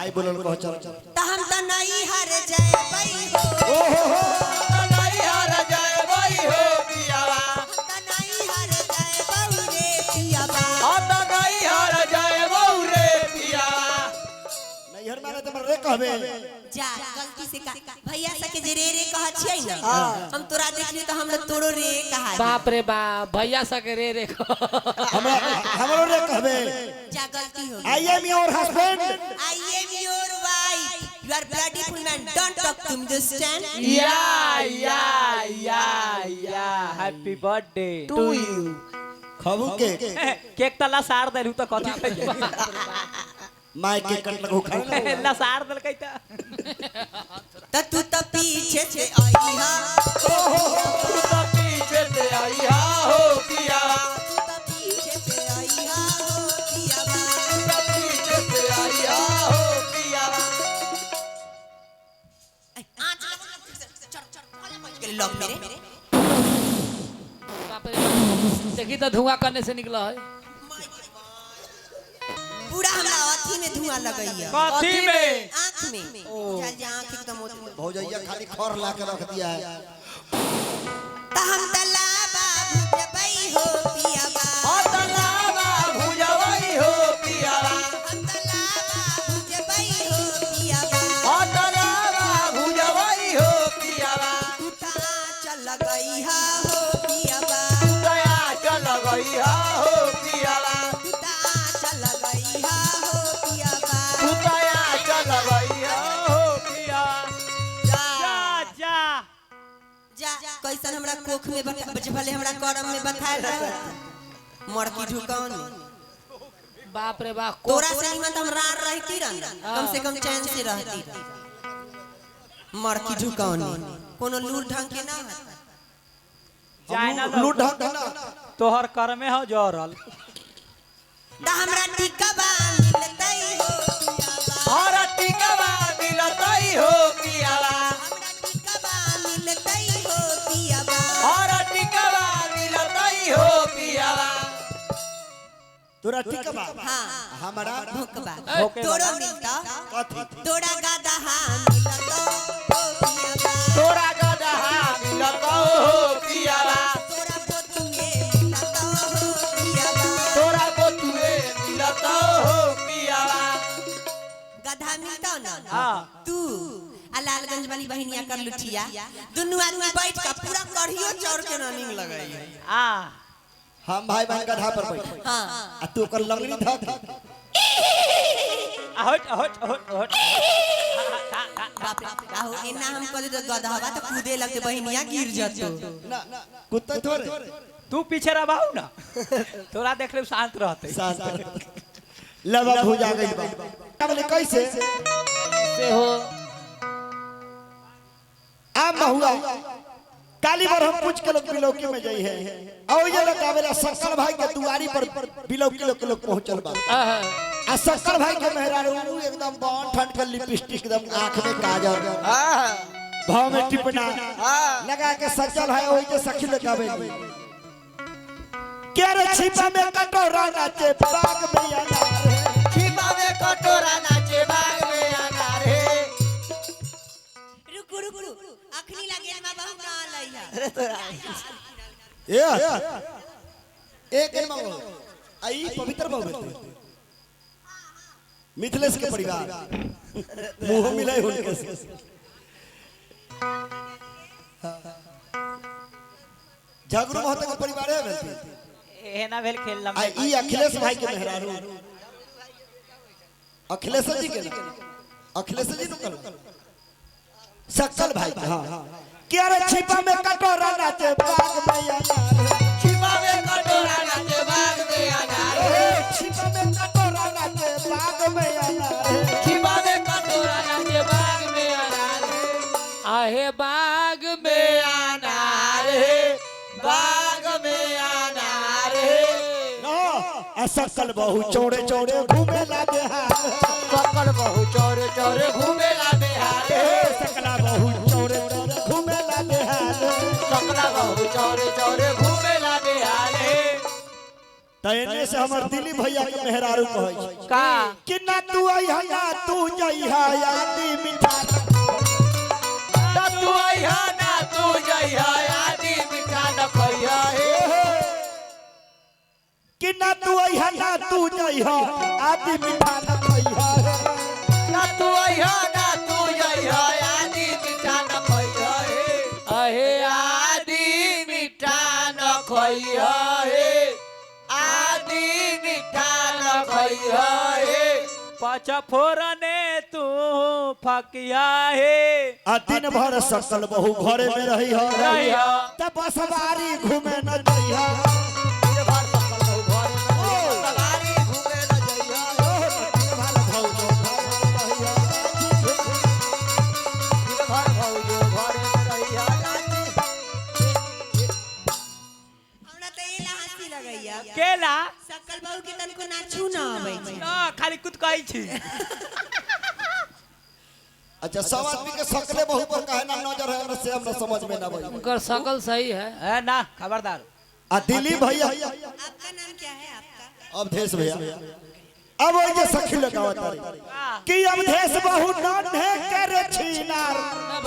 भाई बोलल कह चल त हम त नहीं हर जाए भाई हो ओहो नहीं हर जाए भाई हो पियावा त नहीं हर जाए बहु रे पियाबा आता नहीं हर जाए बहु रे पियावा नैहर माने त रे कहबे जा गलती से का भैया सके जे रे रे कह छियै न हम तोरा देखली त हम तोरो रे कहा बाप रे बाप भैया सके रे रे हमरा हमरो रे कहबे जा गलती हो I am your husband I am your wife. You are beautiful man. Don't talk to me. Understand? या हैप्पी बर्थडे टू यू खबू के केक तला सार देलु त कथि कहि माय के कट लगो खा ला सार देल कहि त तू तो पीछे से आई हा तू तो पीछे से आई हा हो पियावा तू तो पीछे से आई हा हो पियाबा तू तो पीछे से आई हा हो पियावा आज चल लग मेरे बाप रे बाप। देखी तो धुआं करने से निकला है पूरा हमरा अथी में धुआं लगैया कथी में आंख में चल जा आंख एकदम भौजैया खाली खर ला के रख दिया है त हम तलाबा भुजबई हो पियाबा तलावा भुजवई हो पियावा हम तलाबा भुजबई हो पियाबा तलावा भुजवई हो पियावा तू ता चल गई हा हो पियाबा दया चल गई हा हो पियावा तू ता चल गई हा हो पियाबा तू दया चल गई हा हो पियावा जा जा जा कैसन हमरा कोख में भले हमरा करम में बताए रह मरकी झुकाऊनी बाप रे बाप तोरा से निमन त हम रार रहती रह कम से कम चैन से रहती मरकी झुकाऊनी कोनो लूर ढंग के ना जाए ना लूट ढंग ना तोहर कर में हो जरल त हमरा टिकबा मिलतई हो पियाबा और टिकवा मिलतई हो पियावा हमरा टिकबा मिलतई हो पियाबा और टिकवा मिलतई हो पियावा तोरा ठीक बा हां हमरा भोकबा भोके तोरो वाला। मिलता कथी तोरा गादा हां मिलतो हो पियाबा तोरा गदहा मिलतौ हो पियावा तोरा पोतुए मिलतो हो पियाबा तोरा गोतुए मिलतौ हो पियावा गधा मिलता ना हां तू आ लालगंज वाली बहनिया कर लुठिया दुनू आदमी बैठ के पूरा कढ़ियो चौर के रनिंग लगाई आ हम भाई बहन गधा पर बैठे हां आ तू कर लंगड़ी धा हट हट हट हट बाप रे काहो एना हम कहले तो गधवा तो कूदे लगते बहनिया गिर जतो ना कुत्ता थोड़े तू पीछे रबाऊ ना तोरा देख ले शांत रहते सांस लवा भुजा गई बा बोले कैसे से हो आ महुआ काली बार हम पूछ के लोग बिलौकी में जाई है और ये लोग आवेला शक्कर भाई के दुआरी पर बिलौकी लोग पहुंचल बा आहा। आ शक्कर भाई के मेहरारू एकदम बॉन ठंड के लिपस्टिक एकदम आंख में काजल भाव में टिपना लगा के सजल है ओई के सखी लोग आवेली क्या रे छिपा में कटोरा नाचे बाग में अनार है छिपा में कटोरा नाचे बाग में अनार है रुक अखनी लगे मां बहु ना लइहा एक मंगो आई पवित्र बहु मिथिलेश के परिवार मुंह मिलाए उनके से झगड़ू महतो के परिवार है बेटी एना भेल खेलला आ ई अखिलेश भाई के मेहरारू अखिलेश जी के ना अखिलेश जी नु करो सक्सल भाई के हां क्या रे छिपा में कटोरा नाचे बाग में अनार है छिपा में कटोरा नाचे बाग में अनार ए, छिपा में कटोरा नाचे बाग में अनार है छिपा में कटोरा नाचे बाग में अनार आहे बाग में में अनार है बाग में अनार है सकल बहु चौड़े चौड़े घूमे लागे हाल सकल बहु चोरे चोरे घूमेला बिहार सकला बहु चौड़े चौड़े घूमे लागे हाल सकला बहु चोरे चोरे घूमेला बिहार तैने से हमर दिली भैया के मेहरारू कहै छै का कि ना तू आइहा ना तू जइहा यादी मिठा ना तू आइहा ना तू जइहा आदि मीठा न खइहा हे कि ना तू आइहा ना तू जइहा आदि मिठा न खइहा ना तू आइहा ना तू जइहा आदि मीठा न खइहा हे अहे आदि मीठा न खइहा हे आदि मीठा न खइहा हे पाछा फोरने तू फकिया हे आ दिन भर सकल बहु घरे में रही हो रहिहा। त बसवारी घूमे न जइहा सवारी घूमे न जइहा भाल भौजो घर भौजो घरे में रहिहा हमरा त एला हंसी लगैया केला सकल बाबू के तनको नाचू ना आबै छै ना खाली कुछ कहै छी अच्छा सब आदमी के सकले बहु पर काहे ना नजर है हमरा से हमरा समझ में ना आवे उनकर शकल सही है ना खबरदार आ दिली भैया आपका नाम क्या है आपका अवधेश भैया अब ओइ जे सखी लगावत तारी कि अवधेश बहु नान्हे करे छीनार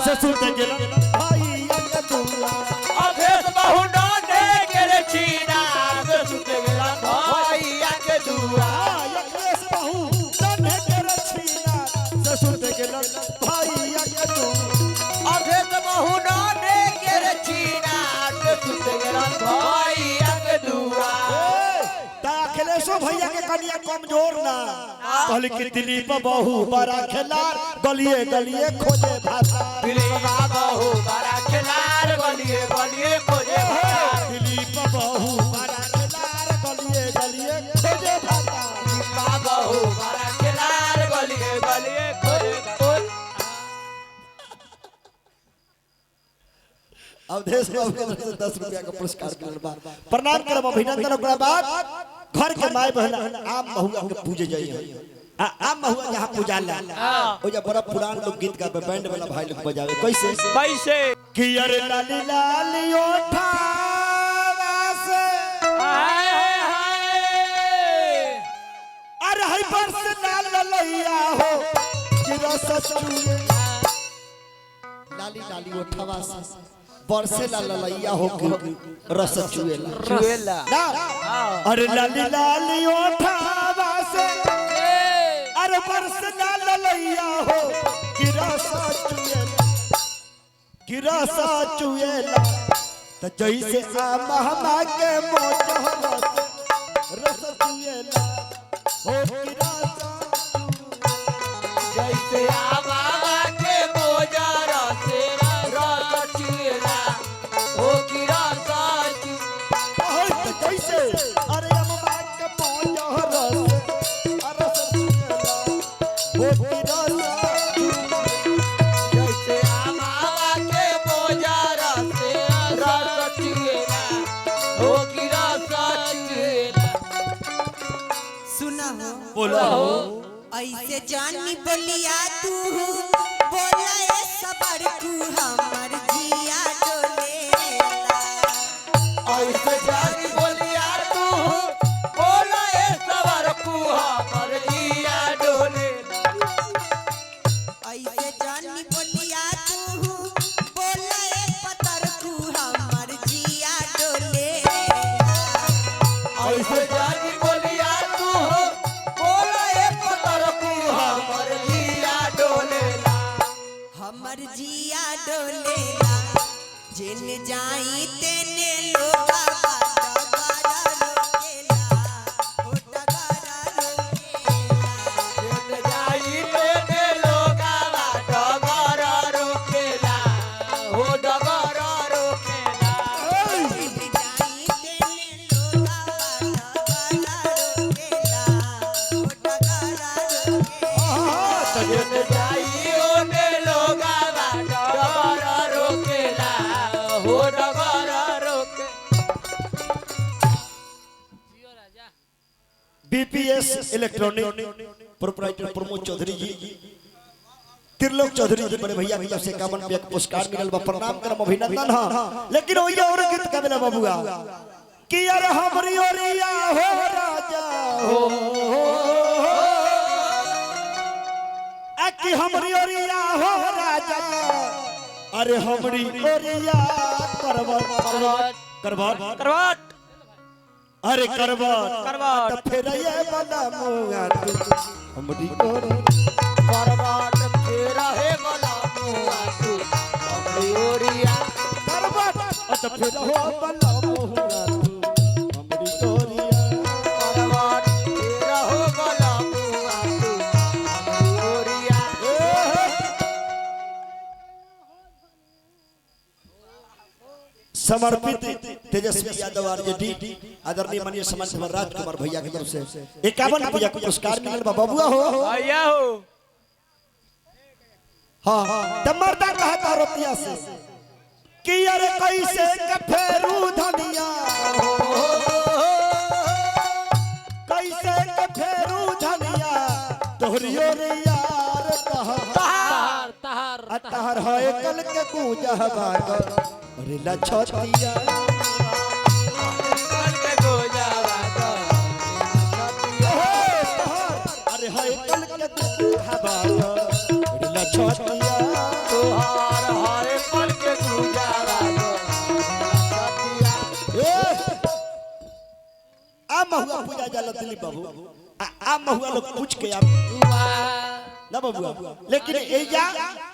ससुर के गेल भाई के दूला अभेस बहु डोने केरे छीना सुते गेला भैया के दुआ अवधेश बहु नान्हे करे छीनार ससुर के गेल भाई के दूला अभेस बहु डोने केरे छीना सुते गेला भैया के दुआ अखिलेशो भैया के कनिया कमजोर ना कहली कि दिलीप बहु बड़ा खिलाड़ गलिए गलिए खोजे भाषा दिलीपा बहु बड़ा खिलाड़ गलिए गलिए खोजे भाषा दिलीप बहु बड़ा खिलाड़ गलिए गलिए खोजे भाषा दिलीपा बहु बड़ा खिलाड़ गलिए गलिए खोजे भाषा अवधेश बाबू के तरफ से 10 रुपया का पुरस्कार मिलल बा प्रणाम करब अभिनंदन ओकरा बाद घर के माय बहन आम महुआ के पूजे जाई आम महुआ जहां पूजा ला ओ जे बड़ा पुरान लोग गीत गावे बैंड वाला भाई लोग बजावे कैसे कैसे कि अरे लाली लाली ओठावा से हाय हाय हाय अरे हई बरस लाल ललैया हो कि रस चूए लाली लाली ओठावा से बरसे ला ललैया हो कि रस चुएला चुएला ना अरे लाली लाली ओठावा से अरे बरसे ला ललैया हो कि रस चुएला त जैसे आम हमा के मोटहरा रस चुएला हो कि रस जैसे आवा के मोजरा से रस चुएला हो कि रस बहुत कैसे अरे अम्मा के मोटहरा रस चुएला हो कि रस जैसे आवा के मोजरा से रस चुएला हो कि रस चुएला सुना हो बोला हो ऐसे जानी बोलिया तू बोला ए सबर तू हमर जिया डोलेला ऐसे जानी बोलिया तू बोला ए सवर कुहा पर जिया डोले ऐसे जानी बोलिया तू बोला ए पतर तू हमर जिया डोलेला ऐसे जानी बोलिया तू बोला ए पतर कुहा पर जिया डोलेला हमर जिया डोलेला जेने जाई तेने लोगा बाटा रोकेला ओ टगारा रोकेला जाई तेने लोगावा डगर रोकेला हो डगर रोकेला जेने जाई तेने लोगा बाटा रोकेला ओ टगारा रोकेला जन जाई ओने लोगावा डगर रोकेला हो डगर रोके BPS electronic proprietor Pramod Chaudhary ji Trilok Chaudhary जी बड़े भैया भैया से 51 रुपया का पुरस्कार मिलल बा प्रणाम करम अभिनंदन हां लेकिन ओइया और गीत गावेला बाबूआ कि अरे हमरी ओरिया हो राजा हो कि हमरी ओरिया हो राजा अरे हमरी ओरिया करवट करवट करवट अरे करवट करवट तो फिर ये बना मुआ हमरी ओरिया करवट फिर हे बला मुआ तू हमरी ओरिया करवट तो फिर हो बना मुआ हमरी ओरिया करवट फिर हो बला मुआ तू हमरी ओरिया समर्पित तेजस्वी यादव आरजेडी आदरणीय माननीय समाज सेवक राजकुमार भैया की तरफ से 51 पूजा का पुरस्कार मिलल बा बबुआ हो भैया हो हां तमरदा कहा था रुपया से कि अरे कैसे कफेरू धनिया हो कैसे कफेरू धनिया तोहरियो रे यार तहार तहार तहर है कल के पूजा बाग अरे लछतिया के गोजावा का अरे है कल के पूजा बाग अरे लछतिया तोहार हरे पल के गोजावा का आ महुआ पूजा जाला दिलीप बाबू आ महुआ लोग पूछ के आप ना बबुआ लेकिन एजा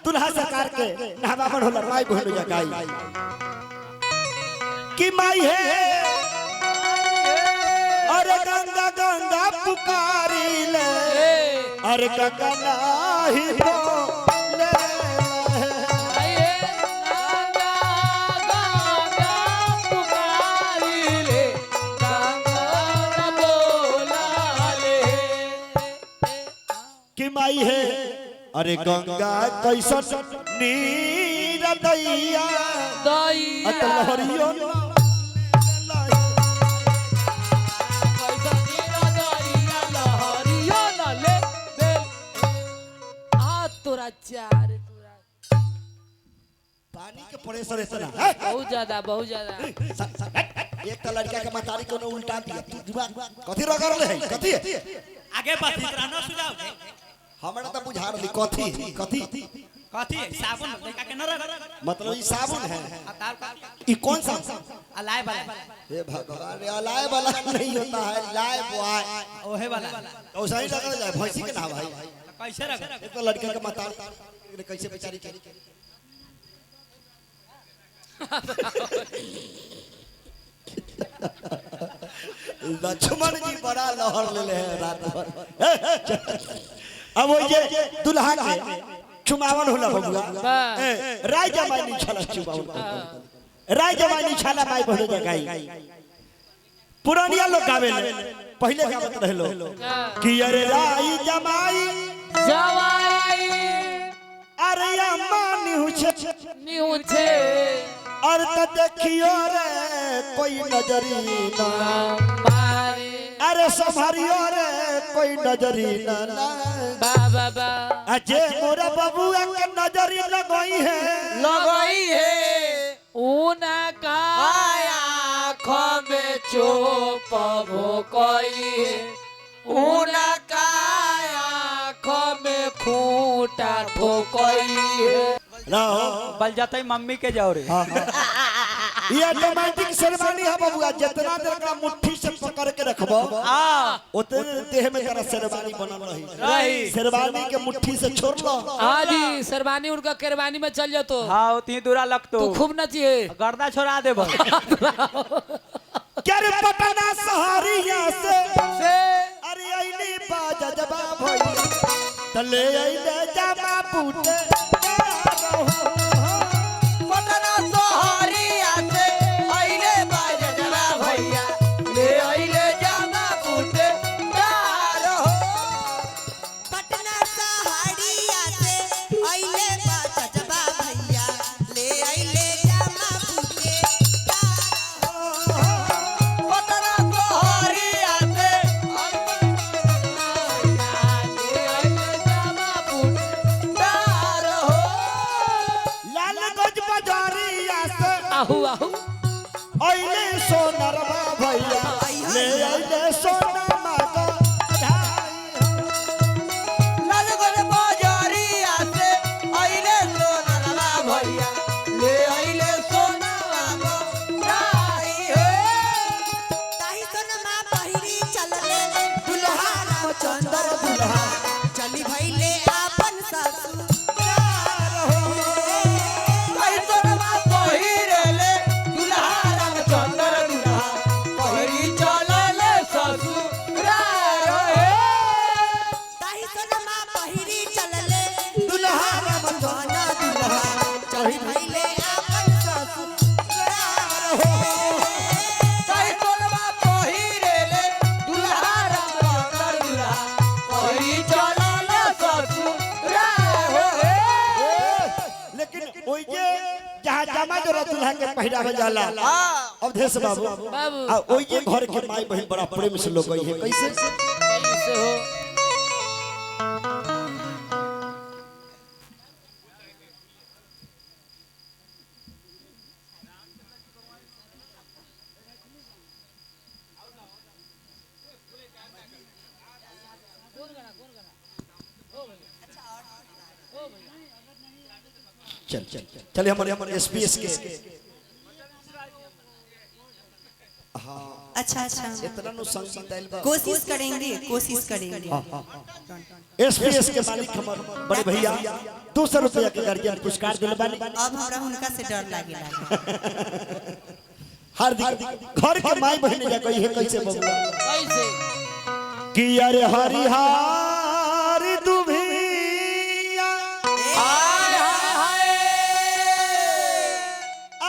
दुल्हा सरकार के नहवावन होला माई बहन जा गाई कि माई है अरे गंगा गंगा पुकारी ले अरे गंगा नाही बोले कि माई है अरे गंगा कैसन नीर दैया अतलहरियो पानी के प्रेशर इतना बहुत ज्यादा एक तो लड़का के मतारी को उल्टा दिया तू दिमाग कथी रगड़ ले है कथी आगे बात इतना न सुझाव हमरा त बुझा रही कथी कथी कथी साबुन लड़का के न रगड़ मतलब ये साबुन है अतार का ये कौन सा अलाय वाला हे भगवान रे अलाय वाला नहीं होता है लाय बॉय ओहे वाला वैसा ही लगल जाए भैंसी के ना भाई कैसे रगड़ एक तो लड़के के मतारी कैसे बेचारी के लक्ष्मण जी बड़ा लहर ले ले रात भर अब वो ये दुल्हा के चुमावन होला बबुआ राय जमानी छला चुमावन राय जमानी छला माई बहन जगाई पुरानिया लोग गावे पहले गावत रहलो कि अरे राय जमाई जवाई अरे अम्मा निहुछे और त देखियो रे कोई नजरी ना मारे अरे संभारियो रे कोई नजरी ना बाबा अजे मोरा बबुआ के नजरी लगई है ऊना का आँखों में चोप भोकई ऊना का आँखों में खूंटा ठोकई रहो बल जाते मम्मी के जाओ रे ये ऑटोमेटिक शेरवानी है बबुआ जितना देर का मुट्ठी से पकड़ के रखबो उतने देह में तेरा शेरवानी बनल रही शेरवानी के मुट्ठी से छोड़ लो हाँ जी शेरवानी उनका केरवानी में चल जाओ तो हाँ उतनी दूरा लग तो खूब नचिए गर्दा छोड़ा दे बस क्या रे पटना सहरिया से अरे आईनी बाजा जबा भई तले आईले जमा पूटे पटना सोहरिया से आइले बाजा जरा भैया ले आइले जामा पुटे डार हो पटना सहारिया से आइले बाजा जबा भैया ले आइले जामा पूते पटना सोहरिया से ले आइले जामा पुटे डार हो लाल गज बाजारिया से आहू आहू आईले सोनरवा जहाँ जमा जरूरत दुल्हा के पहिरावे जाला अवधेश बाबू बाबू आ ओई के घर के माई बहन बड़ा प्रेम से लोग है कैसे कैसे हो चल चल चलिए हमारे एसपीएस के अच्छा अच्छा इतना नु संगीत आइल बा कोशिश करेंगे एसपीएस के मालिक हमर बड़े भैया 200 रुपया के गार्जियन पुरस्कार दिले बानी अब हमरा उनका से डर लागेला हार्दिक घर के माई बहन जा कही है कैसे बबुआ कैसे कि अरे हरिहार दुभिया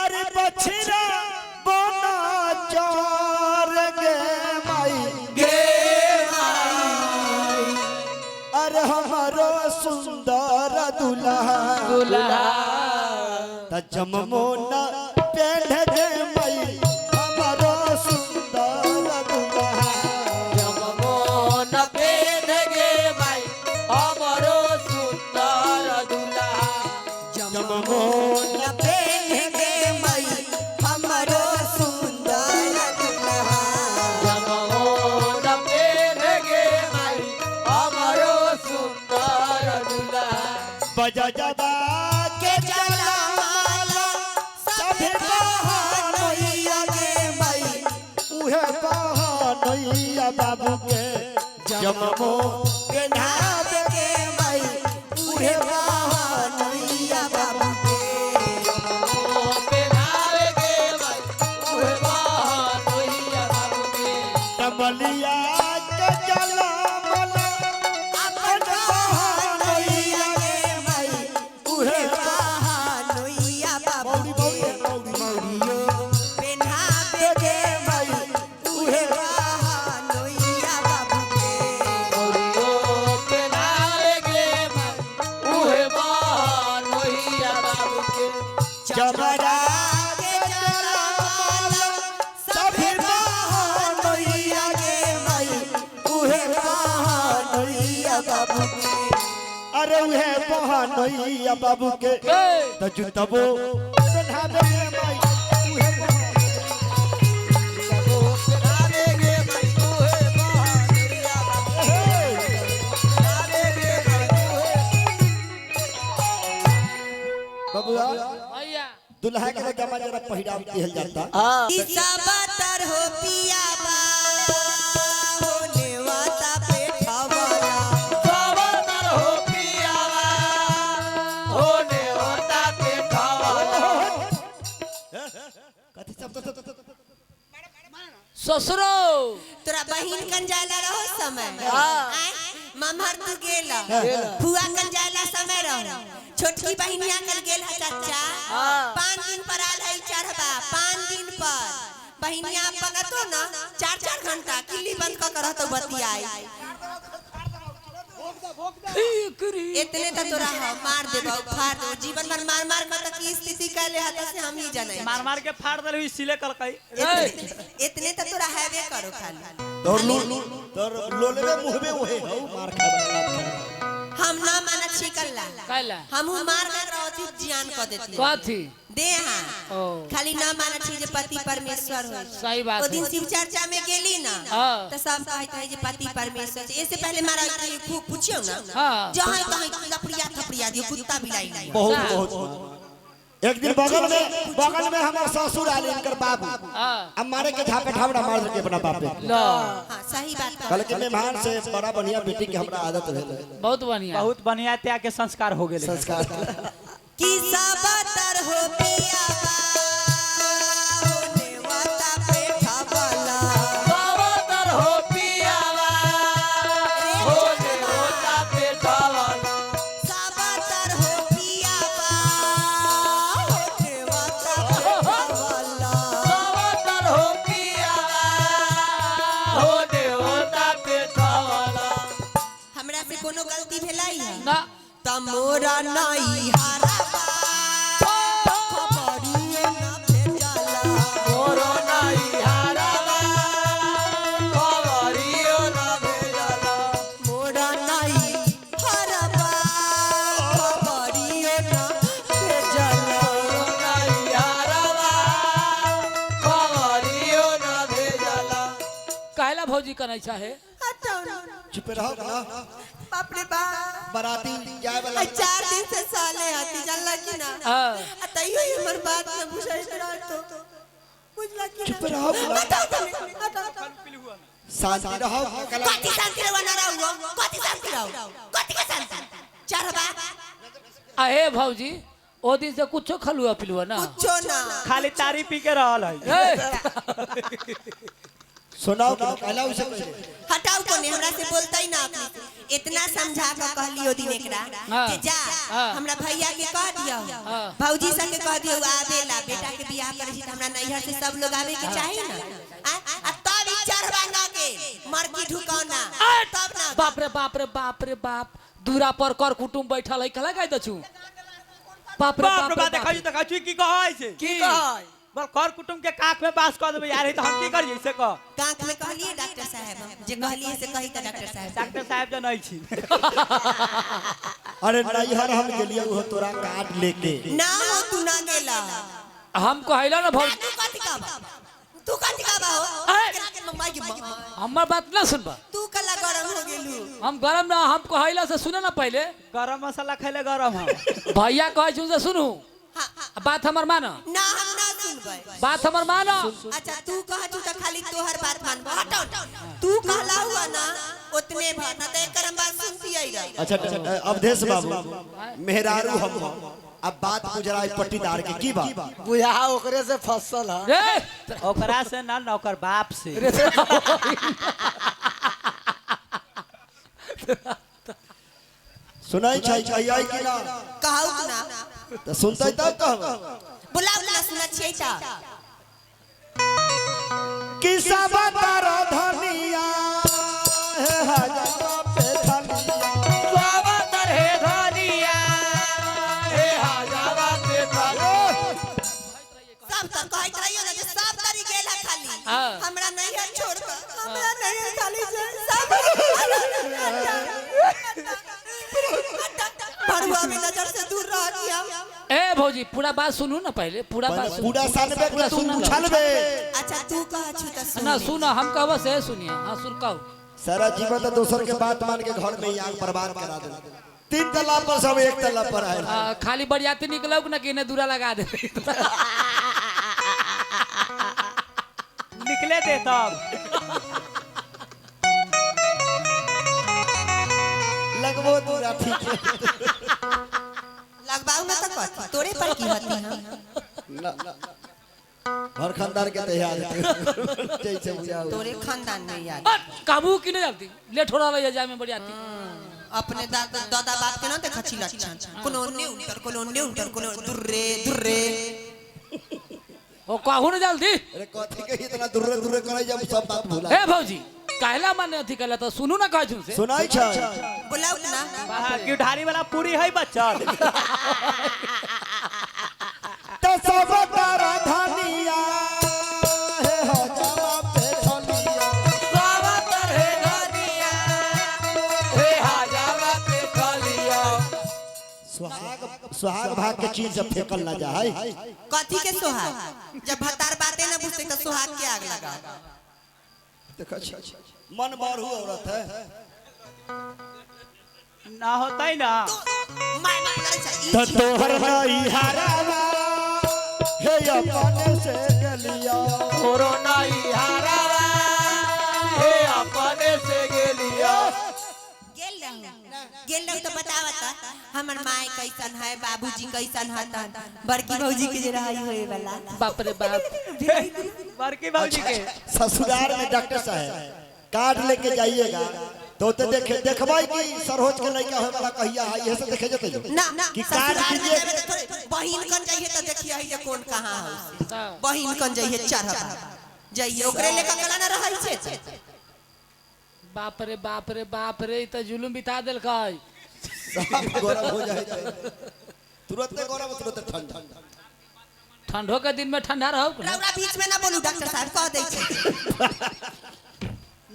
अरे बछरा बना चार गे माई अरे हमारो सुंदर दुल्हा त जममोना पेढ़ गे माई हमारो सुंदर दुल्हा जममोन पेन गे भाई हमरो सुंदर दुल्हा जममोना पेंगे मई हमरो सुंदर दुल्हा जममोन पेन गे भाई हमरो सुंदर दुल्हा बजा जबा के चला माला सभे बहानैया गे मई उहे बहानैया बाबू के जममो के नाम के मई उहे बहानैया बाबू के पेनावे गे भाई उहे बहानैया बाबू के तमलिया के चला माला अपन बहानैया गे मई उहे बहानैया बाबू बौड़ी मौड़ियो पेन्हावे गे मई उहे बहानैया बाबू के ओरियो पेनावे गे भाई उहे बहानैया बाबू के जमरा के चला माला सभे बहानैया गे मई उहे बहानैया बाबू के अरे उहे बहानैया बाबू के त जुतबो पेन्हावे गे मई उहे जमो पेनावे गे भाई उहे बहानैया बाबू पेनावे गे भाई उहे बबुआ भैया दुल्हा के जमा जरा पहिराव दिहल जाता बतर हो पिया बा हो नेवाता पे ठवला जवानर हो पियावा होने होता पे ठवाला कथि सब ससुरो तोरा बहिन कन जाला रहो समय आय ममहर तू गेला फुआ कन जाला समय रहो छोटकी बहिनिया कन गेल है चाचा 5 दिन पर आल है चढ़बा 5 दिन पर बहिनिया बनतो ना 4-4 घंटा किल्ली बंद क कर रहतो बतियाई इतने त तोरा मार देबो फाड़ दो जीवन भर मार मार के त की स्थिति कैले हत से हम ही जाने मार मार के फाड़ दल हुई सिले कलकई इतने त तोरा हैवे करो खाली तोर लोलवे मुहबे ओहे हौ मार खा हम ना माना छिकल्ला कैला हम मार कर रहती जियान क देती कथी दे हां ओ खाली ना माना छी जे पति परमेश्वर हो सही बात ओ दिन है शिव चर्चा में गेली ना हाँ। तो सब कहत है जे पति परमेश्वर छै इससे पहले मारा खूब पूछियो ना हाँ। जहां कहीं लपड़िया थपड़िया दियो कुत्ता बिलाई नहीं बहुत बहुत एक दिन बगल में हमार ससुर आले इनकर बाबू हां अब मारे के झापे ठावड़ा मार के अपना बाप पे लो हां सही बात कल के मेहमान से बड़ा बढ़िया बेटी के हमरा आदत रहे बहुत बढ़िया बहुत बढ़िया त्याग के संस्कार हो गेले संस्कार की सबतर हो पिया हो नेवता पे ठबला जवानर हो पियावा होने होता पे ठवाला सबतर हो पिया हो नेवता पे ठबला जवानर हो पियावा होने होता पे ठवाला हमरा से कोनो गलती भेलाई है ना तमोरा नहीं हारा खबरी भौजी का नहीं चाहे हटाओ ना। चुप रहो ना। बाप रे बाप बराती जाए वाला 4 दिन से साले आती जानला की ना हाँ। तइयो हमर बात न बुझाई तो बुझला की चुप रहो ना। हटाओ शांति रहो कला कति शांति रहो ना रहो कति शांति रहो कति का शांति चार बा अहे भौजी ओ दिन से कुछो खलुआ पिलुआ ना कुछो ना खाली तारी पी के रहल है ए, सुनाओ कहला उसे हटाओ कोने हमरा से बोलता ही ना इतना समझा के कहलियो दिन एकरा कि जा हमरा भैया के कह दियो भौजी सब के कह दियो आवेला बेटा के बियाह करे छी हमरा नैहर से सब लोग आवे के चाहिए ना आ तब ई चढ़वा ना के मरकी ढुकाना तब ना बाप रे बाप रे बाप रे बाप दूरा पर कर कुटुंब बैठल है कला गाय दछु बाप रे बाप रे बाप बाप देखै त की कहै छै की कहै बोल कर कुटुंब के काख में बास कर देबे यार, तो हम की करिए से कह। काख में कहलिए डॉक्टर साहब जे कहलिए से कही त डॉक्टर साहब डॉक्टर साहब जो नहीं छी। अरे नैहर हम गेलिए वो तोरा कार्ड लेके ना हो तू ना गेला हम कहैला ना भौजी तू कथि कहबा हो के मम्मा की हमर बात ना सुनबा तू कला गरम हो गेलू हम गरम ना हम कहैला से सुने ना पहले गरम मसाला खैले गरम हम भैया कहै छु से सुनू बात हमर मानो ना हम ना सुनबै बात हमर मानो अच्छा तू कह तू त खाली तोहर बात मानबो हटो तू कहला हुआ ना उतने भर ना त एकर हम बात सुनती आई रह अच्छा अवधेश बाबू मेहरारू हम अब बात गुजरा पट्टीदार के की बात बुझा ओकरे से फसल है रे ओकरा से ना ओकर बाप से। सुनाई छै कहिया कि ना कहू ना तो सुनतै तब कहब बुलाओ ना सुना छियै त किसा बतार धनिया हे हजवा पे धनिया स्वागत है धनिया हे हजावा पे सब त कहत रहियो ना जे सब तरी गेल है खाली हाँ। हमरा नहीं है छोड़ के हमरा नहीं है खाली से सब भड़ुआ में नजर से दूर रह दिया ए भौजी पूरा बात सुनू ना पहले पूरा बात सुनू पूरा सानबे पूरा तू सुनना उछलबे अच्छा तू कह छु त सुन ना सुनो हम कहबो से सुनिए हां सुन कहू सारा जीवन तो दोसर के बात मान के घर में ही आग बर्बाद करा दे 3 तल्ला पर सब 1 तल्ला पर आए खाली बरियाती निकलो ना कि ने दूरा लगा दे निकले दे तब लगबो दूरा ठीक है लगबाऊ में त कथि तोरे पर की होती है ना हर खानदान के तैयार जैसे बुझाओ तोरे खानदान में याद काबू की नहीं जाती लेट हो रहा है जाए में बरियाती अपने दादा बाप के ना देखा छी लक्षण कोनो ओन्ने उंटर कोनो दुर्रे दुर्रे ओ कहू ना जल्दी अरे कथि के इतना दूर दूर करे जब सब बात भूला ए भौजी कहला माने अथी कहला तो सुनू ना कहै छु से सुनाई छै बुलाओ ना की ढारी वाला पूरी है बच्चा तो सब तारा धनिया हे हजवा पे धनिया स्वागत है धनिया हे हजावा पे खलिया सुहाग भाग के चीज जब फेकल ना जाए कथि के सोहाग जब भतार बातें ना बुझते तो सोहाग के आग लगा देखा मन बारू औरत है ना होता ही ना मार मार करे छै तो तोहर नहीं हरावा हे अपने से गलिया कोरोना ही हारावा हे अपने से गेलिया गेल रहू तो बतावता हमर माय कैसन है बाबूजी कैसन है बड़की भौजी के जे रही होए वाला बाप रे बाप बड़की भौजी के ससुराल में डॉक्टर साहब कार्ड लेके जाइएगा तो देखे देखबाई कि सरोज के लड़का होए वाला कहिया है ये सब देखे जते ना ना कि कार्ड ससुराल में कीजिए जाबे तो थोड़े बहिन कन जाइए तो देखिए है जे कौन कहां है बहिन कन जाइए चढ़ा जाइए ओकरे लेका कला ना रहै छै बाप रे बाप रे बाप रे ई तो जुलुम बिता देल kai सब गरम हो जाए तुरंत गरम तुरंत ठंडा ठंडो के दिन में ठंडा रहो रौरा बीच में ना बोलू डॉक्टर साहब कह दै छै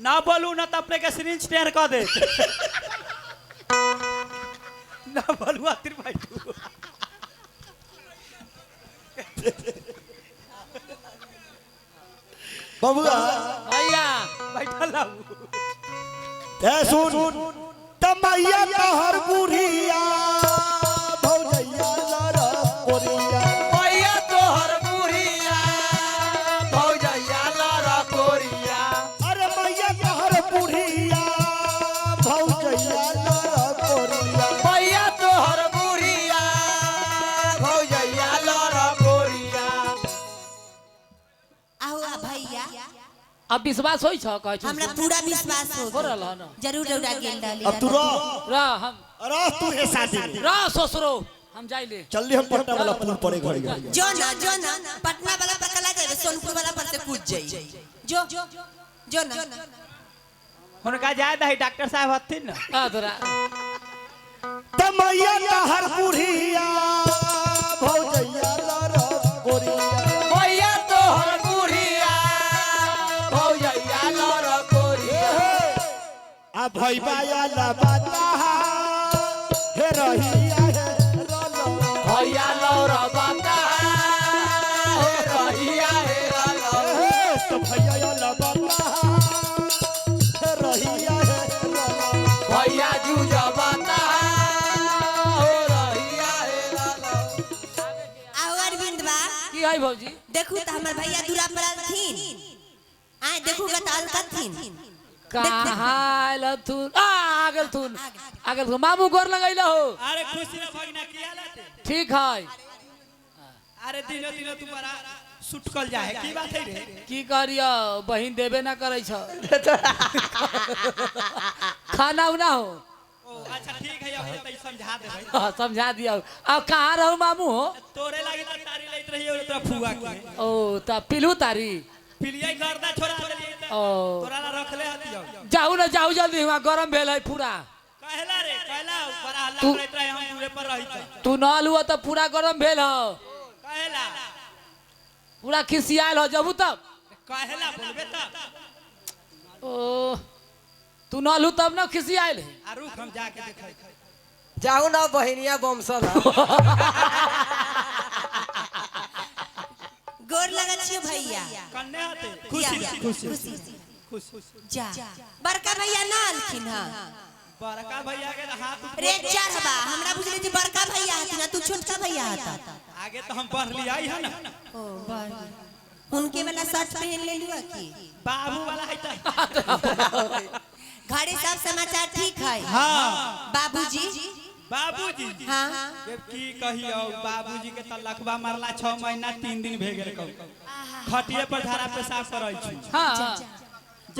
ना बोलू ना तो अपने के सिरिंज टेर कर दे ना बोलू आतिर भाई बबुआ भैया बैठल होला ए सुन तमैया तहर बुढ़िया भौजैया लड़ कोरिया मैया तोहर बुढ़िया भौजैया लड़ कोरिया अरे मैया तहर बुढ़िया भौजैया लड़ कोरिया मैया तोहर बुढ़िया भौजैया लड़ कोरिया आओ भैया अब विश्वास होई छ कहै हमरा पूरा विश्वास हो हो रहल न जरूर रौदा गेल डाली अब तू हम तू है शादी ससुरो हम जाइले चल हम पटना वाला पुल पड़े घर जो ना पटना वाला पर कला जाए सोनपुर वाला पर से कूद जाई जो ना हुनका जाय दही डॉक्टर साहब हथिन ना तोरा तमैया तहर बुढ़िया भौजैया लड़ कोरिया मैया तोहर बुढ़िया भौजैया लड़ कोरिया आ भैया लबता हे रहिया हे रलो भैया लड़ बाता हे रहिया हे रलो तो भैया लबता हे रहिया हे रलो भैया जूझ बाता हे रहिया हे रलो आओ अरविंद बा की है भौजी देखू त हमर भैया दूरा पर आलथिन आय देखू गताल कथिन कहाँ आयल थुन आगल थुन मामू गोर लगैला हो अरे खुशी रे भगना की हालत है ठीक है अरे दिनो दिनो तुम्हारा सुटकल जाए की बात है रे की करियो बहिन देबे ना करे छ खाना उना हो ओ अच्छा ठीक है अब तई समझा देबै समझा दिया अब कहाँ रहू मामू हो तोरे लागी त तारी लैत रही और तोरा फुआ के ओ त पिलू तारी पिलियै गर्दा छोड़ा देलियै त ओ तोरा ला रखले हतियौ जाऊ ना जाऊ जल्दी वहाँ गरम भेल है पूरा कहला रे कहला बड़ा हल्ला तू- करैत रहे हम दूरे पर रही त तू न लुआ तो पूरा गरम भेल हो कहला पूरा खिसियाल हो जबू तब कहला बोलबे त ओ तू न लू तब ना खिसियाल है आ रुक हम जाके देखै जाऊ ना बहिनिया बमसल गोर लगत छियो भैया कन्ने हते या, खुशी खुशी जा बड़का भैया ना आलखिन हां बड़का भैया के हाथ रे चढ़बा हमरा बुझले जे बड़का भैया हथिन तू छोटका भैया हता आगे तो हम पढ़ लिया है ना ओ बड़ उनके वाला शर्ट पहन ले लियो की बाबू वाला है त घरे सब समाचार ठीक है हां बाबूजी बाबूजी हाँ ये की कहियो बाबूजी के त लखबा मारला 6 महीना 3 दिन भे गेल खटिए पर धारा पेशाब करै छी हाँ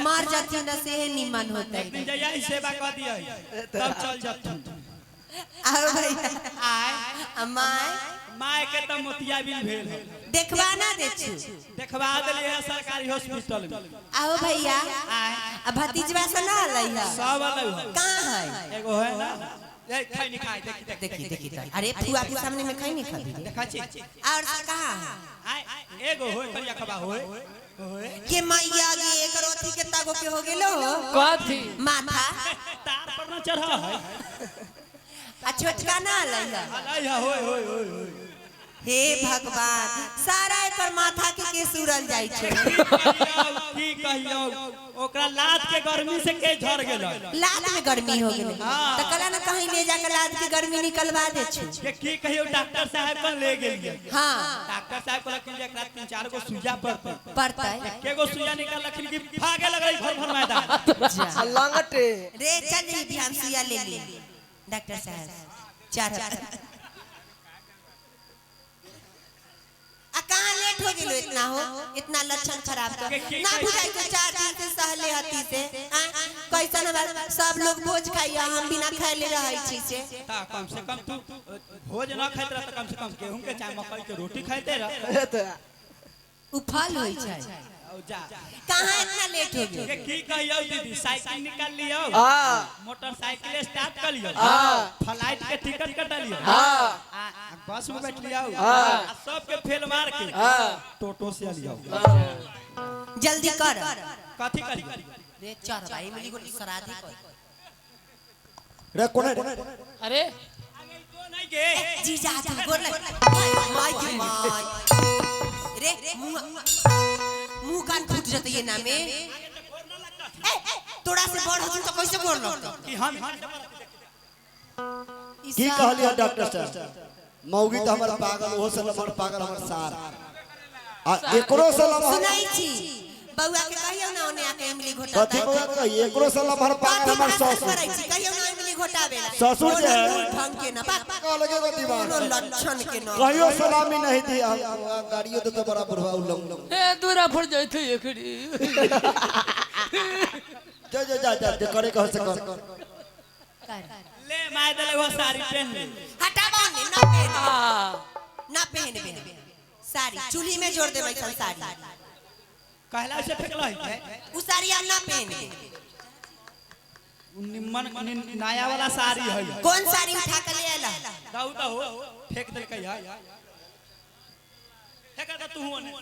मार जाती न से निमन होता एक दिन जया ही सेवा कर दिया तब चल जतू आओ भैया आय अमाय माय के त मोतिया बिल भेल है देखवा ना दे छु देखबा देली है सरकारी हॉस्पिटल में आओ भैया आय अब भतीजवा से ना लई है सब अलग है कहां है एगो है ना ए खाई नहीं खाई देखी देखी अरे फुआ के सामने में खाई नहीं खाबी देखा छी और से कहां है आय एगो होय करिया खबा होय के मैया गे एकर अथी के तागो के हो गेलो कथी माथा तार पर न चढ़ा है आ छोटका ना लई है अलग है होय हे भगवान सारा एकर माथा के सुरल जाई छै की कहियो ओकरा लात के गर्मी से के झड़ गेल लात में गर्मी हो गेले त कला ना कहीं ले जाकर लात की गर्मी निकलवा दे छु के की कहियो डॉक्टर साहब कन ले गेलिए हां डॉक्टर साहब कहलक कि एकरा 3-4 गो सुइया पड़ता है केगो सुइया निकाललखिन कि भागे लगई घर मैदान लंगटे रे चल जी ध्यान सुइया ले ले डॉक्टर साहब 4 आ कहां लेट हो गेलो इतना हो इतना लक्षण खराब तो ना बुझाई के 4 दिन से सहले हती से कैसन सब लोग भोज खाइया हम बिना खाइले रहै छी से ता कम से कम तू भोज न खाइत रह त कम से कम गेहूं के चाय मकई के रोटी खाइते रह उ फल होई छै औ जा कहां इतना लेट हो के गेल की कहियो दीदी साइकिल निकाल लियो हां मोटरसाइकिल स्टार्ट कर लियो हां फ्लाइट के टिकट कटा लियो हां बस में बैठ लियो हां सब के फेल मार के हां टोटो से लियो जल्दी कर कथी करियो रे चढ़ भाई मिली गोली सराधी कर रे कोने अरे तो नहीं गे जीजा तू गोर लग माय के माय रे मुंह कान फूट जते ये ना में ए तोरा से बड़ हथुन तो कैसे बोल लो कि हम की कहलिए डॉक्टर साहब मौगी तो हमर पागल हो से हमर पागल हमर सार आ एकरो से सुनाई छी बउआ के कहियो ना ओने आके इमली घोटा कथी बउआ कहिए एकरो से हमर पागल हमर ससुर कहियो ना इमली घोटाबे ससुर जे ढंग के ना बात कह लगे को दीवार लक्षण के ना कहियो सलामी नहीं दी गाड़ियों तो बड़ा बुढ़वा उलंग ए दूरा फड़ जाते एकड़ी जा करे कह से कर ले माय देले वो साड़ी पहन ले हटाबो ने ना पहनबे साड़ी चूल्ही में जोड़ देबै सन साड़ी कहला से फेकला है उ साड़ी हम ना पहनबे निम्मन नया वाला साड़ी है कौन साड़ी उठा के ले आला दाऊ तो हो फेंक दे कहिया फेंका तो तू होने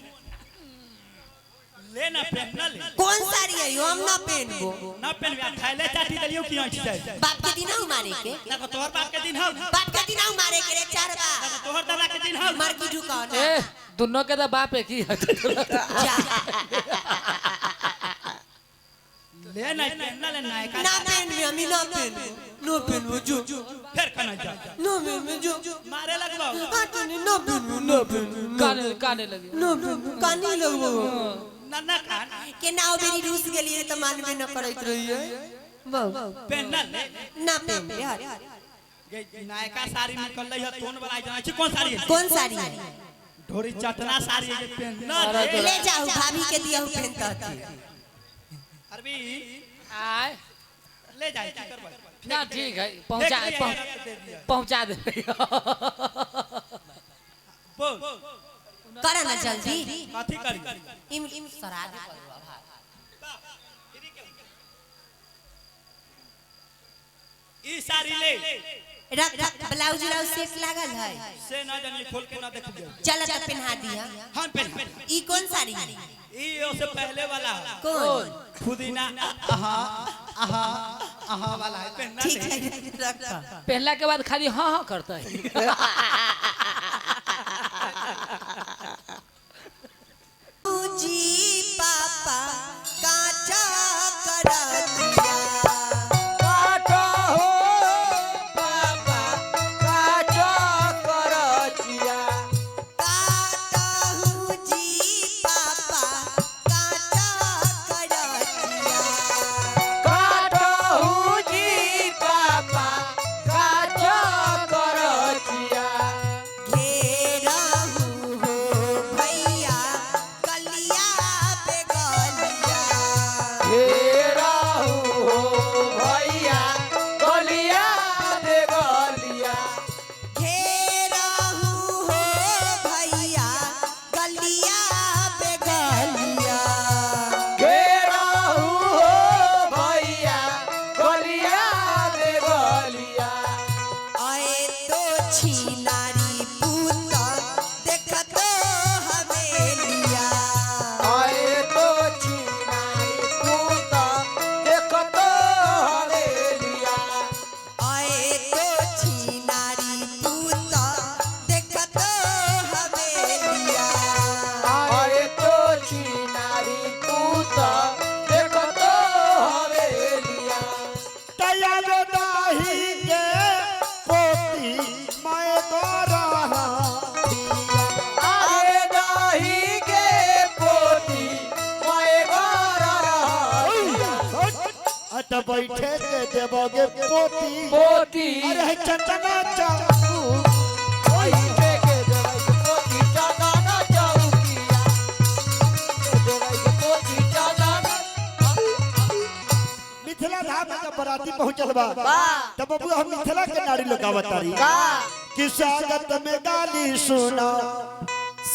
ले ना पहन ना ले कौन साड़ी है यो हम ना पहनबो ना पहन थैले चाटी दलियो की आंच जाए बाप के दिन मारे के ना तोहर बाप के दिन हो बाप के दिन मारे के रे चार बा तोहर दादा के दिन हो मर की ढुका ए दोनों के तो बाप है की जा ले ना पहनना ले ना ना पहनबे हम ना पहनबो जो फिर कना जा नो में जो मारे लगबो हटने ना पहनबो काने लगे ना कानी लगबो ना कान के नाव बेरी रूस गेलिए त मानबे न करैत रहिए पहनना ले ना पहनबे यार ये नायका साड़ी निकल रही है कौन वाला जाना छी कौन साड़ी है कौन साड़ी ढोरी चटना साड़ी है पहनना ले जाओ भाभी के दिया हूं पहनता अरबी आए ले जाए की करबा ना ठीक है पहुंचा दे बोल करा ना जल्दी काठी करी इम सराद ई साड़ी ले रख ब्लाउज सेट लागल है से ना जानी खोल के ना देख दियो चल त पहना दिया हम पहन ई कौन साड़ी ई उससे पहले वाला कौन खुदीना आहा आहा आहा वाला है पहनना ठीक ले है रख पहला के बाद खाली हाँ हाँ करता है जी पापा काटा करा दिया काटा हो बाबा काटा करचिया काटा हूँ जी पापा काटा करा दिया काटा हूँ जी बाबा काटा करचिया घेरा हूँ हो भैया कलिया पे गलिया घेरा हो भैया गलिया दे गलिया घेरा हूँ हो भैया गलिया पे गलिया घेरा हो भैया गलिया दे गलिया आए तो छिनारी पूता देखत हवेलिया आए तो चिनाई पूता देखतो हवेलिया आए तो छिनारी पूता देखत हवेलिया आए तो चिनारी पूता देखतो हवेलिया तैयार दाही के पोती मैं गोरा आए दाही के पोती मैं गोरा रहिया अत बैठे के देबोगे पोती पोती अरे चंदना चाऊ ओही के देवै के पोती चंदना चौकिया के देवै के पोती चंदना मिथिला धाम में जब बराती पहुंचल बा तब बबू हम मिथिला के नारी लोग आवतारी कि स्वागत में गाली सुना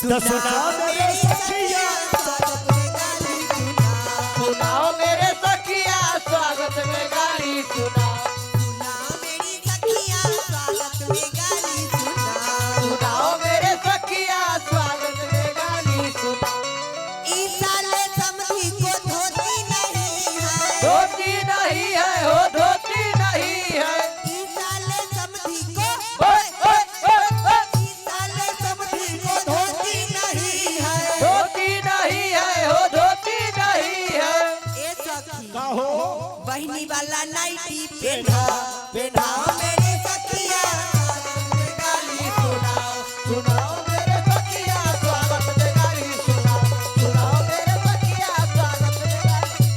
तो सुना मेरे सखिया स्वागत में गाली सुना सुनाओ मेरे सखिया स्वागत में गाली सुनाओ सुना मेरी सखिया स्वागत में गाली सुना सुनाओ मेरे सखिया स्वागत में गाली सुनाओ ई साले समधी को धोती नहीं है धोती नहीं है हो धोती नहीं है ई साले समधी को ओए ओए ओए ओए ई साले समधी को धोती नहीं है धोती नहीं है हो धोती नहीं है ए सखी का हो पेन्हा पेन्हा मेरे सखिया गाली सुनाओ सुनाओ मेरे सखिया स्वागत में गाली सुनाओ सुनाओ मेरे सखिया स्वागत में गाली।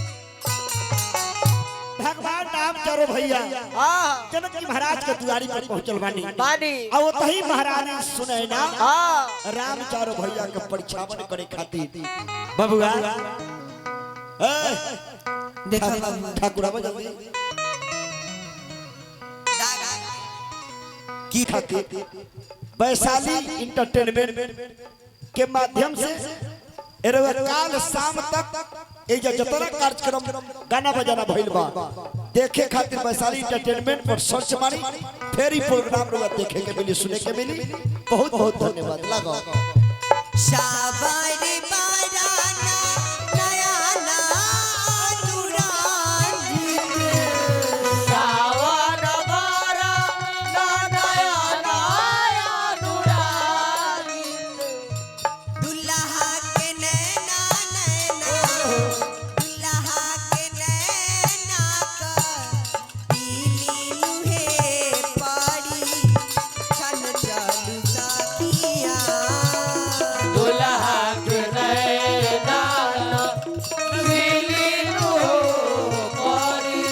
भगवान नाम चारो भैया हाँ जनक जी महाराज के दुआरी पर पहुंचल बानी बानी और वो तही महारानी सुने ना हाँ राम चारो भैया के परीक्षावन करे खातिर बबुआ देखो ठाकुरा जल्दी की खातिर वैशाली इंटरटेनमेंट के माध्यम से काल शाम तक ये जतना कार्यक्रम गाना बजाना भइल बा देखे खातिर वैशाली इंटरटेनमेंट पर सर्च मारी फिर ही प्रोग्राम रोगा देखे के मिली सुने के मिली बहुत बहुत धन्यवाद लगाओ शाबारे बाराना नया ना अनुरागी सावन बारा ना नया नया अनुरागी दुल्हा के नैना नैना दुल्हा के नैना का पीली लुहे पारी छन चालू साथिया दुल्हा के नैना दिली रो पारी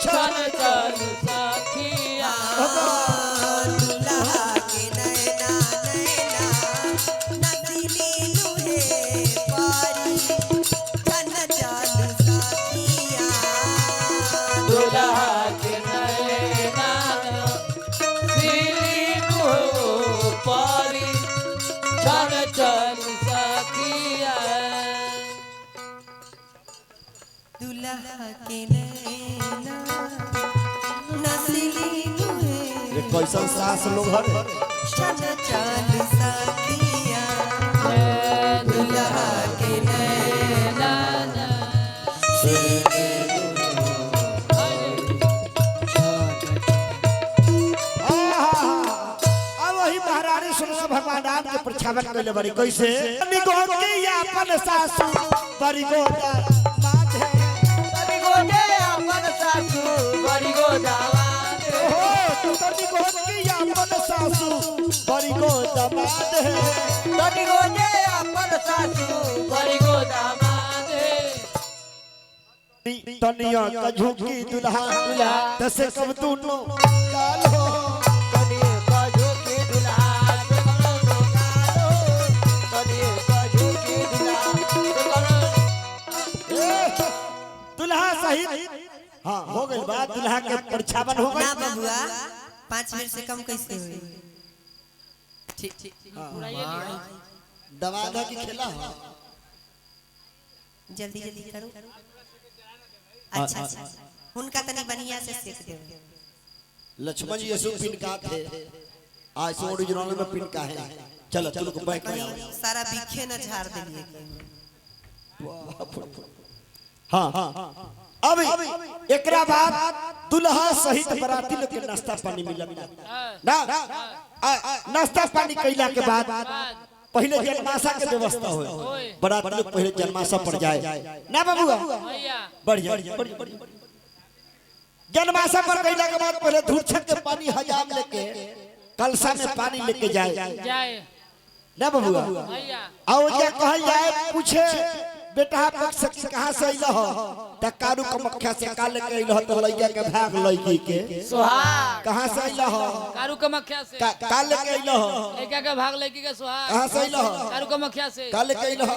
चल चल सखिया दुल्हा के नैना नैना नदीली लुहे पारी छन चालू साथिया दुल्हा के नैना दिली रो पारी चल चल सखिया दुल्हा के नैना नसीली लुहे ये कैसन सास लोग हर छन चालू साथिया दुल्हा के नैना अब वही महारानी सुनो भगवान राम के प्रक्षावन कैले बड़ी कैसे निगोद के अपन सासू बड़ी गोदा बात है बड़ी गोदे अपन सासू बड़ी गोदावान हो तू तो निगोद के अपन सासू बड़ी गोदा बात है बड़ी गोदे अपन सासू बड़ी गोदावान तनिया का झुकी दुल्हा दुल्हा दसे कब तू नो काल हो कनिए का झोंकी दुल्हा ते करो कालो कनिए का झोंकी दुल्हा ते करो दुल्हा सहित हाँ हो गई बात दुल्हा के परछावन हो ना गई बबुआ 5 मिनट से कम कैसे हुई ठीक दवादा की खेला हो जल्दी जल्दी करो अच्छा अच्छा उनका तनी बढ़िया से सीख दे लक्ष्मण जी यसु पिनका थे आज से ओरिजिनल में पिनका है चलो चलो को बैठ कहीं सारा बिखे न झाड़ देलिए हाँ अब एकरा बाद दुल्हा सहित बराती लोग के नाश्ता पानी मिलत ना नाश्ता पानी कैला के बाद पहले जन्माशा के व्यवस्था हो बराती लोग पहले जन्माशा पर जाए ना बाबूआ बढ़ जाए जन्माशा पर कैला के बाद पहले धूर्छक के पानी हजाम लेके कलसा में पानी लेके जाए ना बाबूआ आओ जे कहल जाए पूछे बेटा पक्ष कहां से अइल हो त कारू कमख्या से काल के अइल हो त लइका के भाग लइकी के सुहाग कहां से अइल हो कारू कमख्या से काल के अइल हो लड़का के भाग लड़की के सुहाग कहां से अइल हो कारू कमख्या से काल के अइल हो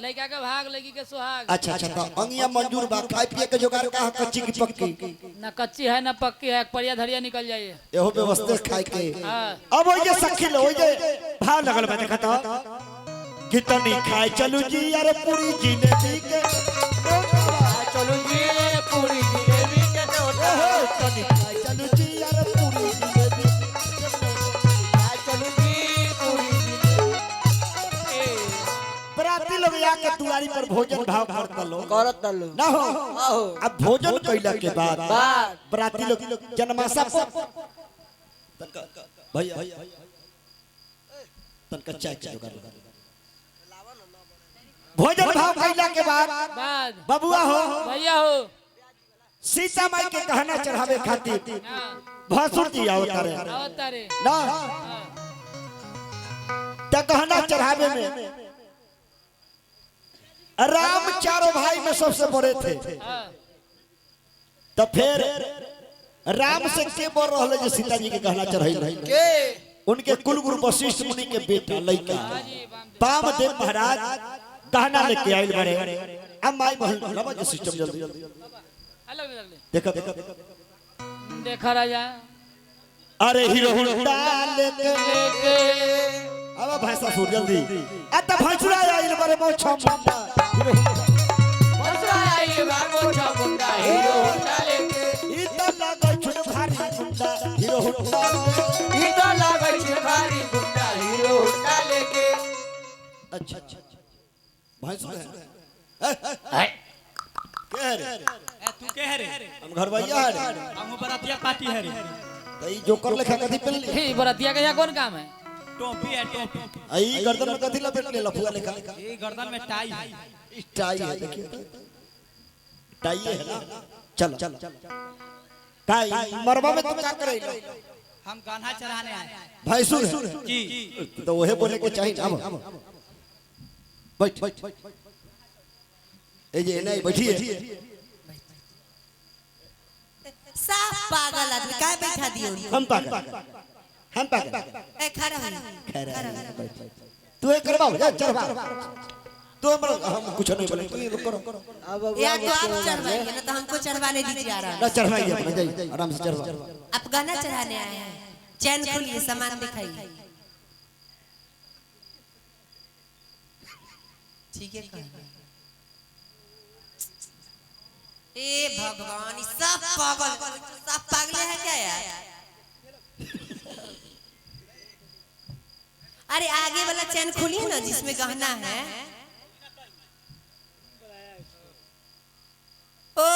लड़का के भाग लड़की के सुहाग अच्छा अच्छा तो अंगिया मंजूर बा खाए पिए के जोगाड़ कहां कच्ची की पक्की ना कच्ची है ना पक्की है परिया धरिया निकल जाइए एहो व्यवस्था खाए के हाँ। अब ओइ जे सखी लो ओइ जे भाव लगल बा देखत कितनी खाए चलू जी अरे पूरी जिलेबी के चलो जी पूरी जिलेबी के टोटा कितनी खाए चलू जी अरे पूरी जिलेबी चलो जी पूरी जिलेबी बराती लोग आके दुआरी पर भोजन भाव करत लो करत तल्लू ना हो आहो अब भोजन कैला के बाद बाद बराती लोग जन्माशा पर भैया तनका चाय के जोगाड़ लगा भोजन भाव कैला के बाद बाद बबुआ हो भैया हो सीता माई के गहना चढ़ावे खातिर भासुर जी आवतारे अवतारे ना त गहना चढ़ावे में राम चारों भाई में सबसे बड़े थे। तो फिर राम से के बोल रहा है सीता जी के गहना चढ़ाई के उनके कुलगुरु वशिष्ठ मुनि के बेटा लड़का वामदेव महाराज गहना लेके आइल बड़े। अब माई बहन लबा जो सिस्टम जल्दी देखो देखो देखा राजा अरे हीरो हुंडा लेके अब भाषा सुन जल्दी अत भंसुरा आइल बड़े मो छमुंडा भंसुरा आइल बागो छमुंडा हीरो होंडा लेके ई त लागै छ भारी गुंडा हीरो हुंडा ई तो लागै छ भारी गुंडा हीरो होंडा लेके। अच्छा भंसुरा है के रे तू के है रे हम घर भैया है हम बरातिया पार्टी है रे तो ई जोकर लेखा कथि पेन ले हे बरातिया का कौन काम है? टोपी है टोपी आई गर्दन में कथि लपेट ले लफुआ लेखा ये गर्दन में टाई है टाई है देखिए टाई है ना चलो चलो टाई मरवा में तुम क्या करे हम गाना चढ़ाने आए भैंसुर जी तो वही बोले के चाहिए अब बैठ ए जे नहीं बैठिए साफ पागल आदमी काय बैठा दियो हम पागल ए खड़ा हो खैर तू एक करवाओ जा चढ़वा तू हम कुछ नहीं बोले तू ये करो या तो आप चढ़वाइए ना तो हमको चढ़वाने दीजिए आराम ना चढ़वाइए अपना जाइए आराम से चढ़वा आप गाना चढ़ाने आए हैं चैन खोलिए सामान दिखाइए ठीक है ए भगवान ये सब पागल सब पागल है क्या यार? अरे आगे वाला चैन खोलिए ना जिसमें गहना है। ओ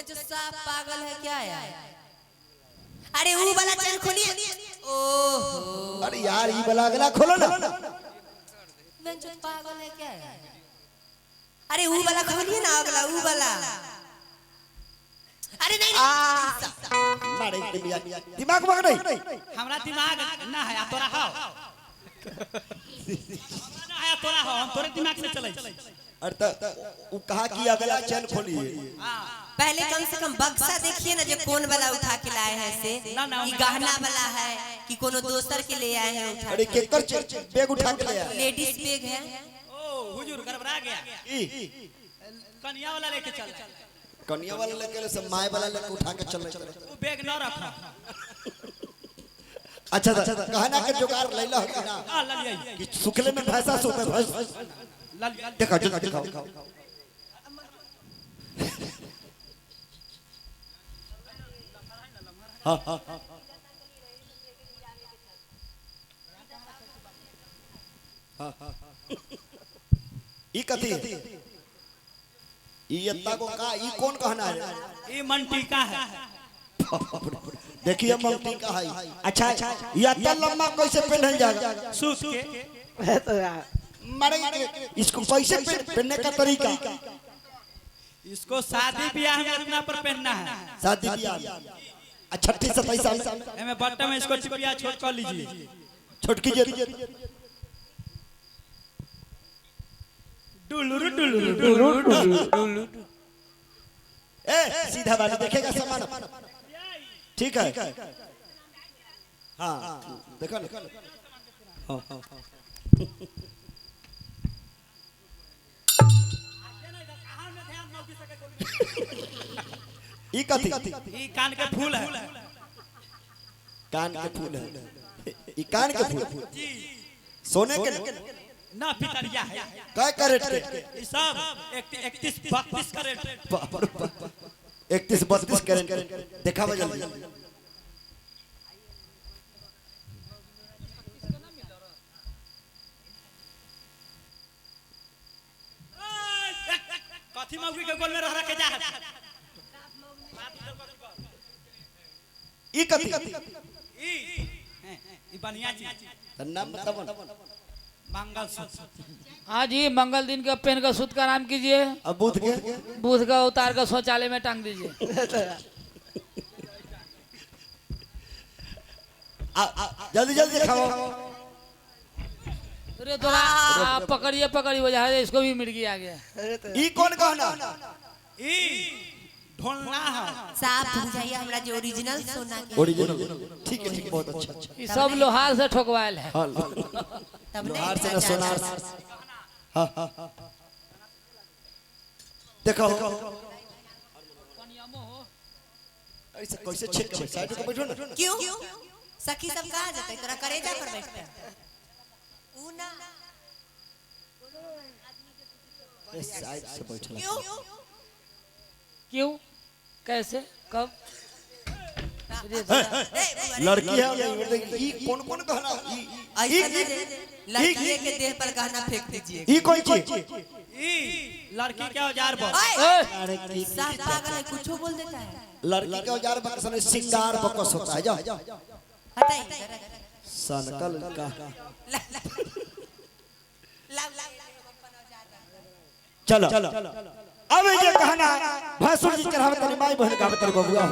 जो सब पागल है क्या यार? अरे वो वाला चैन खोलिए। ओहो अरे यार ये वाला अगला खोलो ना जो पागल है क्या यार? अरे वो वाला खोलिए ना अगला वो वाला। अरे नहीं मारे के बिया दिमाग मग नहीं हमरा दिमाग ना है तोरा हो ना है तोरा हो हम तोरे दिमाग से चलै अरे तो वो कहा कि अगला चैन खोलिए पहले कम से कम बक्सा देखिए ना जो कौन वाला उठा के लाए हैं से कि गहना वाला है कि कोनो दोस्तर के ले आए हैं उठा अरे केकर बैग उठा के ले आया लेडीज बैग है। ओ हुजूर गड़बड़ा गया कन्या वाला लेके चल कन्या वाला लेके सब माय वाला लेके उठा के चल वो बैग न रखा अच्छा कहना के जुगाड़ लैला हो ना आ ललिया कि सुखले में भैंसा सोते भैंस ललिया देखो दिखाओ हाँ ई कथी ई यत्ता को का ई कौन कहना है ये मंटी का है देखिए मंटी का है अच्छा यत्ता लम्बा कैसे पहनल जाएगा सूट के मारे इसको कैसे पहनने का तरीका इसको शादी ब्याह में अपना पर पहनना है शादी ब्याह छठी 27 साल एमे बट्टा में इसको टिपिया छोड़ कर लीजिए छोटकी जे डुलुरु डुलुरु डुलुरु ए सीधा वाली देखेगा सामान ठीक है हाँ देखो ना हाँ ई कथी ई कान के फूल है कान के फूल है ई कान के फूल सोने के ना पितरिया है काय कैरेट के ई सब 31 32 कैरेट 31 32 कैरेट दिखावा जल्दी कथी मौगी के गोल में रह के जा ई कथी ई बढ़िया चीज नाम बताओ मंगलसूत्र। हाँ जी, मंगल दिन का पेन का सूत का नाम कीजिए, अब बुध के बुध का उतार कर शौचालय में टांग दीजिए। जल्दी जल्दी खाओ। अरे थोड़ा आप पकड़िए पकड़िए, वजह है इसको भी मिर्गी आ गया। ई कौन कहना? ई ढोलना है। साफ बुझाइए हमरा जो ओरिजिनल सोना के ओरिजिनल। ठीक है, ठीक, बहुत अच्छा। ये सब लोहार से ठोकवायल है। हाँ, तब लोहार से ना नहीं सोनार से। हाँ, हाँ। देखो ऐसे कैसे छेक के साइड पे बैठो ना। क्यों सखी सब कहा जाते तोरा करेजा पर बैठते ऊ ना इस साइड से बैठो। क्यों क्यों, कैसे, कब? लड़की है, ई कौन कौन कहना? लड़की के देह पर गहना फेंक दीजिए। ई कोई चीज? ई लड़की के औजार पर। ओए साफ पागल है, कुछ बोल देता है। लड़की का औजार बकस में सिंगार बकस होता है। जा हटाइए सनकल का। चलो अब ये कहना भसुर जी चढ़ावे तेरी माई बहन का तेरे बबुआ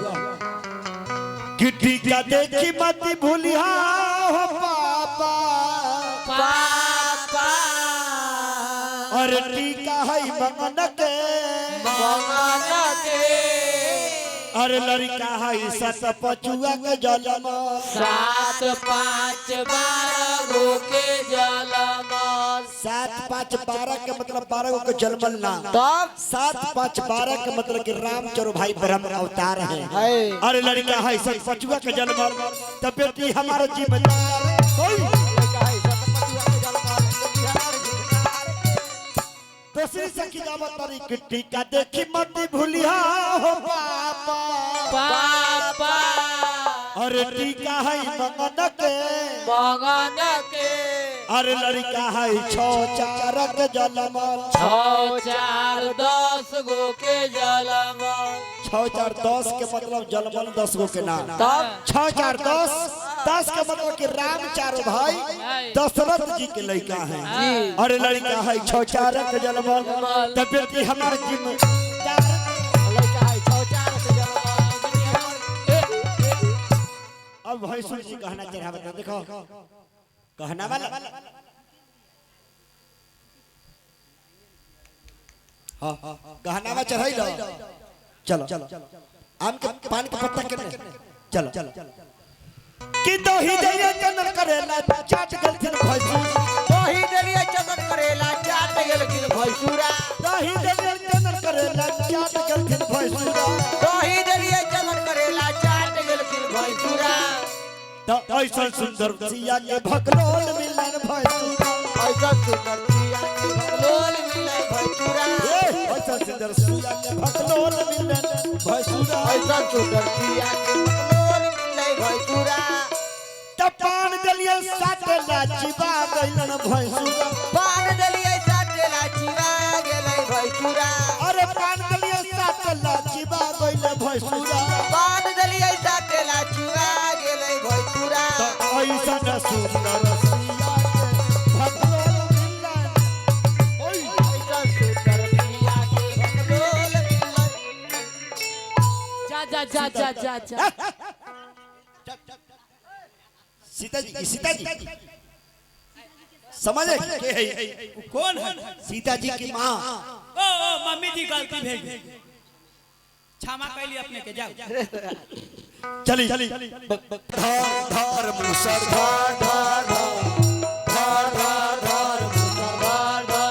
कि टीका देखी मत भूलिया हो पापा पापा और टीका है मंगन के मंगन के अरे लड़का है सत पचुआ के जलम 7 5 12 गो के जलम 7 5 12 के मतलब 12 गो के जलमल ना तब 7 5 12 के मतलब कि रामचंद्र भाई ब्रह्म अवतार है। अरे लड़का है सत पचुआ के जलमल तब बेटी हमारा जिम्मेदार दूसरी सखी जावत तारी कि टीका देखी मत भूलिया हो पापा पापा अरे टीका है मंगन के मंगन के अरे लड़का है 6 4 के जलमल 6 4 10 गो के जलम 6 4 10 के मतलब जलमल 10 गो के नाम तब 6 4 10 के मतलब कि राम चारों भाई दशरथ जी के लड़का है। अरे लड़का है 6 4 के जलमल तब बेटी हमारे जिम्मेदार लड़का है 6 4 के जलम अब भाई सुन जी कहना चढ़ावे देखो कहना वाला हाँ कहना में चढ़ाई लो। चलो आम के पान के पत्ता के चलो कि दही दही चंदन करेला चाट गलथिन भैंसुर दही देलिए चंदन करेला चाट गेलखिन भैंसुरा दही दही चंदन करेला चाट गलथिन भैंसुर दही देलिए चंदन करेला चाट गेलखिन भैंसुरा तो ऐसा सुंदर सिया के भगलोल मिलन भैंसुर ऐसा सुंदर सिया के भगलोल मिले भैंसुरा ऐसा सुंदर सिया के भगलोल मिलन भैंसुर ऐसा सुंदर सिया के भगलोल मिले भैंसुरा पान दलिया साटेला चिबा गइलन भैंसुर पान देलिए साटेला चिबा गेलै भैंसुरा अरे पान दलिया साटेला चिबा गइलन भैंसुर पान देलिए साटेला चिबा गेलै भैंसुरा तो ऐसा न सुंदर सिया के भगलोल मिलन ओए ऐसा सुंदर सिया के भगलोल मिले जा सीता जी समझे के है कौन है? सीता जी की माँ ओ मम्मी जी गलती भेल क्षमा कैली अपने के जाओ। चली धार धार मुसर धार धार धार धार धार मुसर धार धार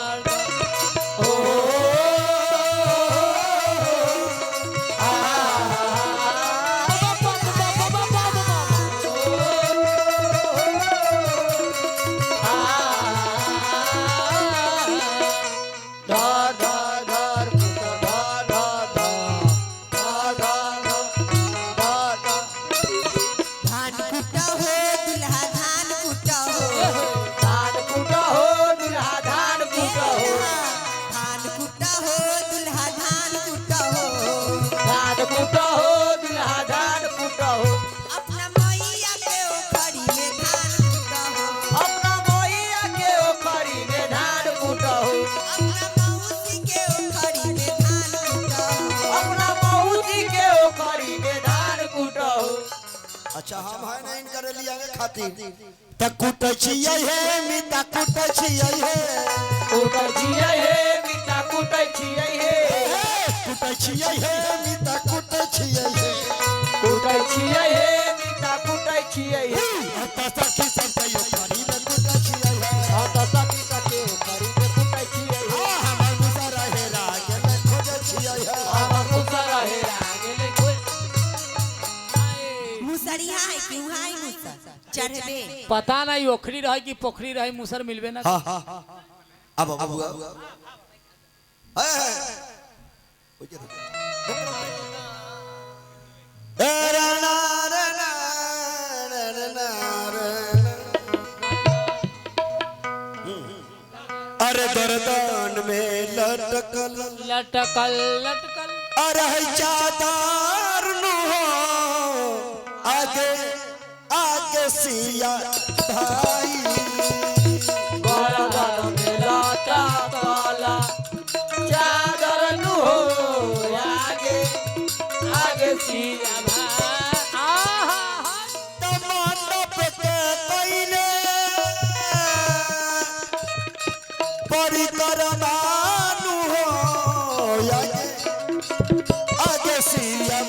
धान कुटा हो दुल्हा धान अच्छा हम है नहीं करे लिया के खातिर त कुटै छियै हे मिता कुटै छियै हे कुटै छियै हे मिता कुटै छियै हे कुटै छियै हे मिता कुटै छियै हे कुटै छियै हे मिता कुटै छियै हे त सखी सब कहियो करी में कुटै छियै हे त सखी सके करी के कुटै छियै हे हम मुसर हेरा के में खोजै छियै हे हम मुसर हेरा गेले कोई मुसरिया है क्यों है मुसर चढ़बे पता नहीं ओखरी रहे कि पोखरी रहे मुसर मिलबे ना हां हां अब बबुआ है अरे दर्दान में लटकल लटकल लटकल अरे चादर नु हो आगे आगे सिया भाई गरदन में लाटा काला चादर नु हो आगे आगे सिया मंडप पे कइले परिक्रमा नु हो आगे आगे सिया